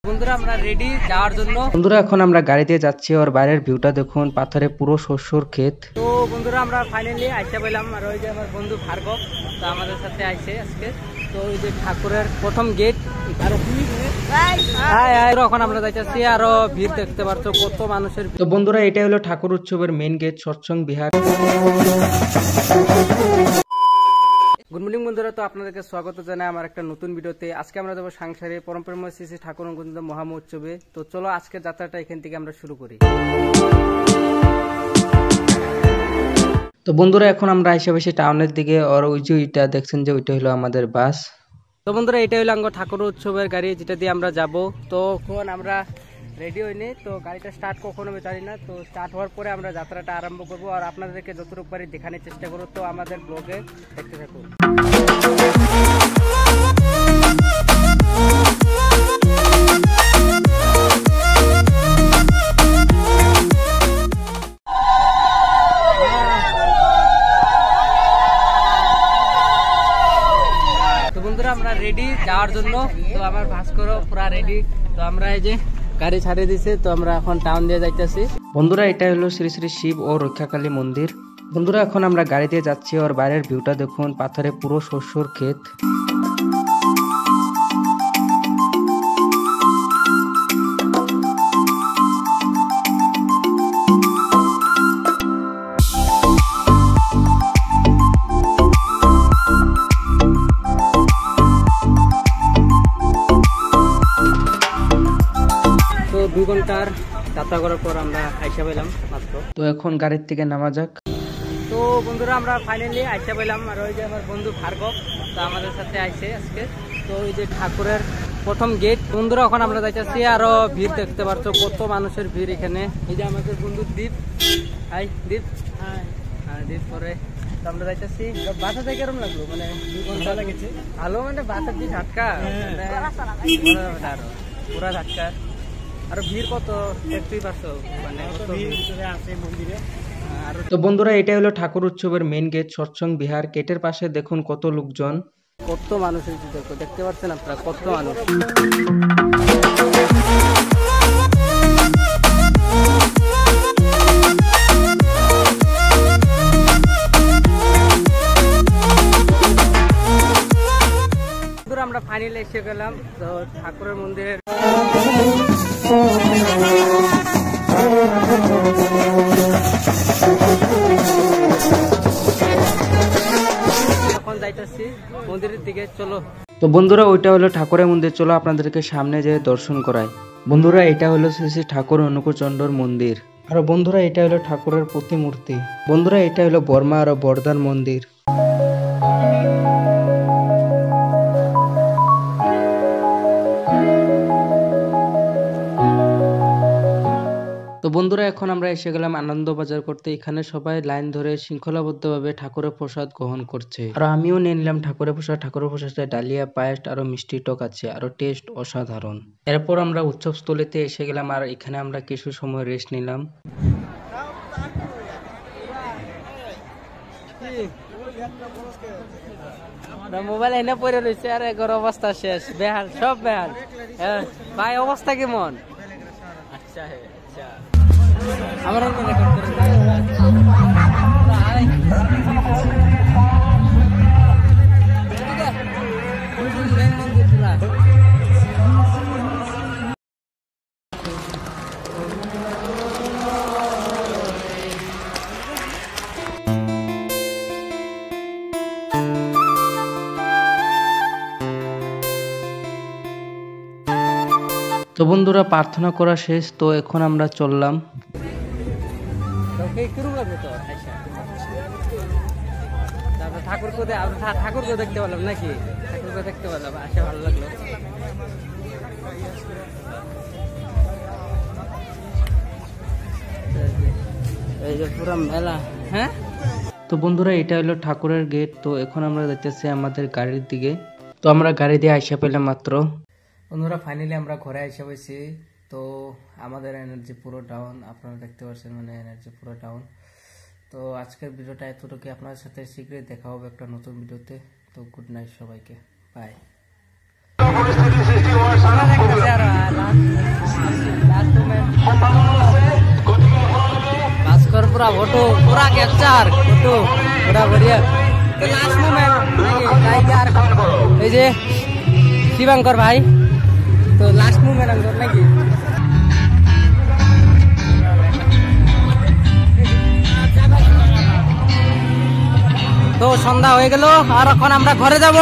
বন্ধুরা আমরা রেডি যাওয়ার জন্য। বন্ধুরা এখন আমরা গাড়িতে যাচ্ছি আর বাইরের ভিউটা দেখুন, পাথরে পুরো শস্যর ক্ষেত। তো বন্ধুরা আমরা ফাইনালি আইসা পেলাম, আর ওই যে আমার বন্ধু ভার্গব তো আমাদের সাথে আইছে আজকে। তো ওই যে ঠাকুরের প্রথম গেট এখন আমরা যাইতেছি, আরো ভিড় দেখতে পাচ্ছ কত মানুষের। তো বন্ধুরা এটাই হলো ঠাকুর উৎসবের মেইন গেট, সৎসঙ্গ বিহার। গুড মর্নিং বন্ধুরা, তো আপনাদেরকে স্বাগত জানাই আমার একটা নতুন ভিডিওতে। আজকে আমরা যাবো সাংসারে পরম্পরাময় শ্রী শ্রী ঠাকুর মহামহোৎসবে। তো চলো আজকের যাত্রাটা এখান থেকে আমরা শুরু করি। তো বন্ধুরা এখন আমরা আশেপাশে টাউনের দিকে, আর ওই যে ওইটা দেখছেন যে ওইটা হলো আমাদের বাস। তো বন্ধুরা এটা হলো ঠাকুর উৎসবের গাড়ি, যেটা দিয়ে আমরা যাব। তো এখন আমরা রেডি হইনি, তো গাড়িটা স্টার্ট কখনো আমি জানি না। তো স্টার্ট হওয়ার পরে আমরা যাত্রাটা আরম্ভ করবো, আর আপনাদেরকে যতটুকু পারি দেখানোর চেষ্টা করবো। তো আমাদের ব্লগে দেখতে থাকুন। তো বন্ধুরা আমরা রেডি যাওয়ার জন্য। তো আমার ভাস্কর পুরা রেডি। তো আমরা এই যে গাড়ি ছাড়িয়ে দিছে, তো আমরা এখন টাউন দিয়ে যাইতেছি। বন্ধুরা এটা হলো শ্রী শ্রী শিব ও রক্ষাকালী মন্দির। বন্ধুরা এখন আমরা গাড়ি দিয়ে যাচ্ছি আর বাইরের ভিউটা দেখুন, পাথরে পুরো শস্যর ক্ষেত। তো 2 ঘন্টার যাত্রা করার পর আমরা আইসা পেলাম মাত্র। তো এখন গাড়ির থেকে নামা যাক। তো বন্ধুরা আমরা ফাইনালি আইসা পেলাম, আর ওই যে আমার বন্ধু ভার্গব তো আমাদের সাথে আইছে আজকে। তো ওই যে ঠাকুরের প্রথম গেট। বন্ধুরা এখন আমরা যাইতেছি, আরো ভিড় দেখতে পাচ্ছ কত মানুষের ভিড় এখানে। এই যে আমাদের বন্ধু দীপ। হাই দীপ। হ্যাঁ দীপ পরে তো আমরা যাইতেছি। বাসা থেকে কেরম লাগলো? মানে 2 ঘন্টা লেগেছে। ভালো, মানে বাসার দিক ঝাটকা পুরা ঝাটকা। আর ভিড় কত দেখতেই পারছো, মানে মন্দিরে। তো বন্ধুরা এটাই হলো ঠাকুর উৎসবের মেইন গেট, সৎসঙ্গ বিহার। গেটের পাশে দেখুন কত লোকজন, কত মানুষ দেখতে পাচ্ছেন আপনারা, কত মানুষ। আমরা ফাইনালি এসে গেলাম তো ঠাকুরের মন্দিরের। এখন যাইতেছি মন্দিরের দিকে, চলো। তো বন্ধুরা ওইটা হলো ঠাকুরের মন্দির, চলো আপনাদেরকে সামনে যেয়ে দর্শন করাই। বন্ধুরা এটা হলো শ্রী শ্রী ঠাকুর অনুকূলচন্দ্রর মন্দির। আর বন্ধুরা এটা হলো ঠাকুরের প্রতিমূর্তি। বন্ধুরা এটা হলো বর্মা আর বরদার মন্দির। তো বন্ধুরা এখন আমরা এসে গেলাম আনন্দ বাজার করতে। এখানে সবাই লাইন ধরে শৃঙ্খলাবদ্ধভাবে ঠাকুরের প্রসাদ গ্রহণ করছে, আর আমিও নিয়ে নিলাম ঠাকুরের প্রসাদ। ঠাকুরের প্রসাদে ডালিয়া, পায়েস আরো মিষ্টি টক আছে, আরো টেস্ট অসাধারণ। এরপর আমরা উৎসবস্থলীতে এসে গেলাম, আর এখানে আমরা কিছু সময় রেস্ট নিলাম। মোবাইল এনে পড়ে রয়েছে, আর এগোর অবস্থা শেষ, বেহাল, সব বেহাল। ভাই অবস্থা কেমন? আচ্ছা আচ্ছা আমার তো বন্ধুরা প্রার্থনা করা শেষ, তো এখন আমরা চললাম। ঠাকুরকে দেখতে পেলাম নাকি? ঠাকুরকে দেখতে পেলাম, আসে ভালো লাগলো। এই যে পুরো মেলা। হ্যাঁ তো বন্ধুরা এটা হলো ঠাকুরের গেট। তো এখন আমরা যাইতেছি আমাদের গাড়ির দিকে। তো আমরা গাড়ি দিয়ে আইসা পেলাম মাত্র। বন্ধুরা ফাইনালি আমরা ঘরে আইসা হয়েছি। তো আমাদের এনার্জি পুরো ডাউন, আপনারা দেখতে পাচ্ছেন, মানে এনার্জি পুরো ডাউন। তো আজকের ভিডিওটা এতটুকু, আপনাদের সাথে শীঘ্রই দেখা হবে একটা নতুন ভিডিওতে। তো গুড নাইট সবাইকে, বাই। पूरा फोटो पूरा कैप्चर फोटो पूरा बढ़िया लास्ट मोमेंट এই যে শিবাঙ্কর ভাই তো লাস্ট মোমেন্ট আঙ্কর নাকি তো সন্ধ্যা হয়ে গেল আর এখন আমরা ঘরে যাব।